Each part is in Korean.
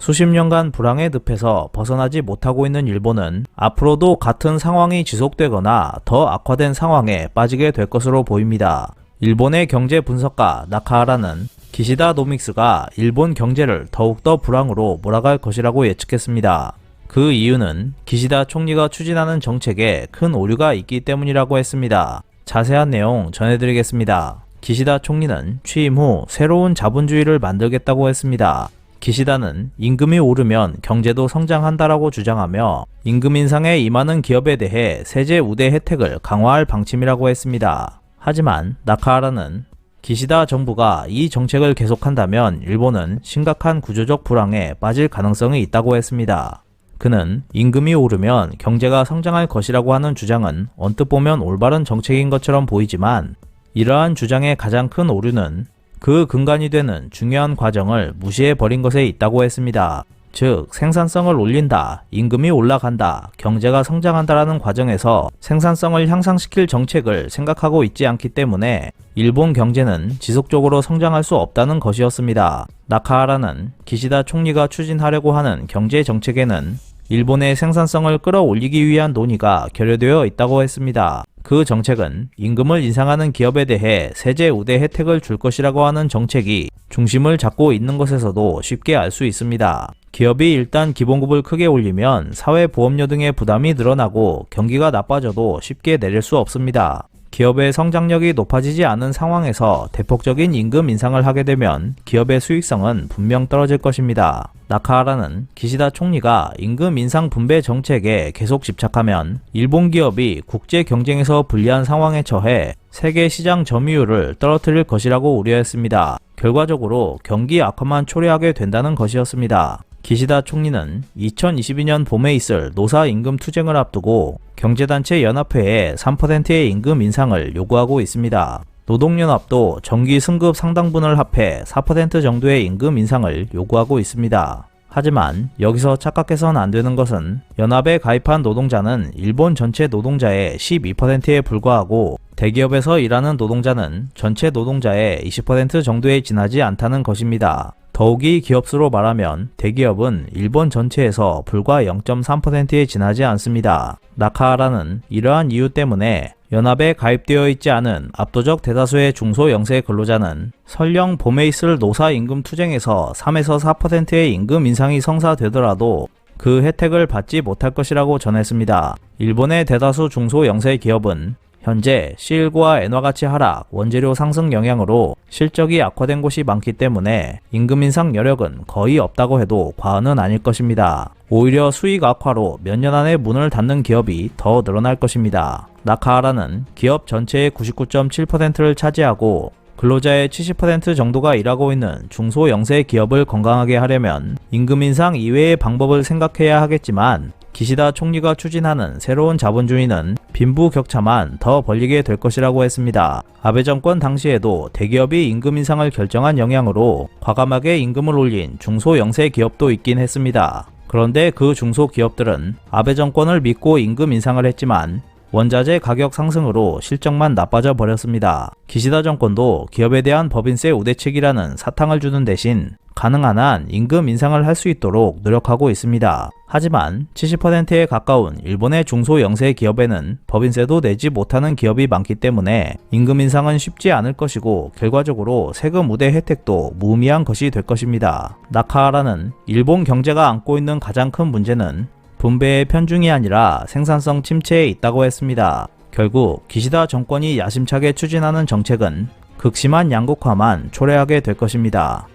수십 년간 불황의 늪에서 벗어나지 못하고 있는 일본은 앞으로도 같은 상황이 지속되거나 더 악화된 상황에 빠지게 될 것으로 보입니다. 일본의 경제 분석가 나카하라는 기시다 노믹스가 일본 경제를 더욱더 불황으로 몰아갈 것이라고 예측했습니다. 그 이유는 기시다 총리가 추진하는 정책에 큰 오류가 있기 때문이라고 했습니다. 자세한 내용 전해드리겠습니다. 기시다 총리는 취임 후 새로운 자본주의를 만들겠다고 했습니다. 기시다는 임금이 오르면 경제도 성장한다라고 주장하며 임금 인상에 임하는 기업에 대해 세제 우대 혜택을 강화할 방침이라고 했습니다. 하지만 나카하라는 기시다 정부가 이 정책을 계속한다면 일본은 심각한 구조적 불황에 빠질 가능성이 있다고 했습니다. 그는 임금이 오르면 경제가 성장할 것이라고 하는 주장은 언뜻 보면 올바른 정책인 것처럼 보이지만 이러한 주장의 가장 큰 오류는 그 근간이 되는 중요한 과정을 무시해버린 것에 있다고 했습니다. 즉, 생산성을 올린다, 임금이 올라간다, 경제가 성장한다라는 과정에서 생산성을 향상시킬 정책을 생각하고 있지 않기 때문에 일본 경제는 지속적으로 성장할 수 없다는 것이었습니다. 나카하라는 기시다 총리가 추진하려고 하는 경제 정책에는 일본의 생산성을 끌어올리기 위한 논의가 결여되어 있다고 했습니다. 그 정책은 임금을 인상하는 기업에 대해 세제 우대 혜택을 줄 것이라고 하는 정책이 중심을 잡고 있는 것에서도 쉽게 알 수 있습니다. 기업이 일단 기본급을 크게 올리면 사회보험료 등의 부담이 늘어나고 경기가 나빠져도 쉽게 내릴 수 없습니다. 기업의 성장력이 높아지지 않은 상황에서 대폭적인 임금 인상을 하게 되면 기업의 수익성은 분명 떨어질 것입니다. 나카하라는 기시다 총리가 임금 인상 분배 정책에 계속 집착하면 일본 기업이 국제 경쟁에서 불리한 상황에 처해 세계 시장 점유율을 떨어뜨릴 것이라고 우려했습니다. 결과적으로 경기 악화만 초래하게 된다는 것이었습니다. 기시다 총리는 2022년 봄에 있을 노사 임금 투쟁을 앞두고 경제단체 연합회에 3%의 임금 인상을 요구하고 있습니다. 노동연합도 정기 승급 상당분을 합해 4% 정도의 임금 인상을 요구하고 있습니다. 하지만 여기서 착각해선 안 되는 것은 연합에 가입한 노동자는 일본 전체 노동자의 12%에 불과하고 대기업에서 일하는 노동자는 전체 노동자의 20% 정도에 지나지 않다는 것입니다. 더욱이 기업수로 말하면 대기업은 일본 전체에서 불과 0.3%에 지나지 않습니다. 나카하라는 이러한 이유 때문에 연합에 가입되어 있지 않은 압도적 대다수의 중소영세 근로자는 설령 봄에 있을 노사 임금 투쟁에서 3에서 4%의 임금 인상이 성사되더라도 그 혜택을 받지 못할 것이라고 전했습니다. 일본의 대다수 중소영세 기업은 현재 실과 엔화 가치 하락, 원재료 상승 영향으로 실적이 악화된 곳이 많기 때문에 임금 인상 여력은 거의 없다고 해도 과언은 아닐 것입니다. 오히려 수익 악화로 몇 년 안에 문을 닫는 기업이 더 늘어날 것입니다. 나카하라는 기업 전체의 99.7%를 차지하고 근로자의 70% 정도가 일하고 있는 중소영세 기업을 건강하게 하려면 임금 인상 이외의 방법을 생각해야 하겠지만 기시다 총리가 추진하는 새로운 자본주의는 빈부격차만 더 벌리게 될 것이라고 했습니다. 아베 정권 당시에도 대기업이 임금 인상을 결정한 영향으로 과감하게 임금을 올린 중소영세 기업도 있긴 했습니다. 그런데 그 중소기업들은 아베 정권을 믿고 임금 인상을 했지만 원자재 가격 상승으로 실적만 나빠져 버렸습니다. 기시다 정권도 기업에 대한 법인세 우대책이라는 사탕을 주는 대신 가능한 한 임금 인상을 할 수 있도록 노력하고 있습니다. 하지만 70%에 가까운 일본의 중소영세 기업에는 법인세도 내지 못하는 기업이 많기 때문에 임금 인상은 쉽지 않을 것이고 결과적으로 세금 우대 혜택도 무의미한 것이 될 것입니다. 나카하라는 일본 경제가 안고 있는 가장 큰 문제는 분배의 편중이 아니라 생산성 침체에 있다고 했습니다. 결국 기시다 정권이 야심차게 추진하는 정책은 극심한 양극화만 초래하게 될 것입니다.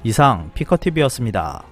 이상 피커TV였습니다.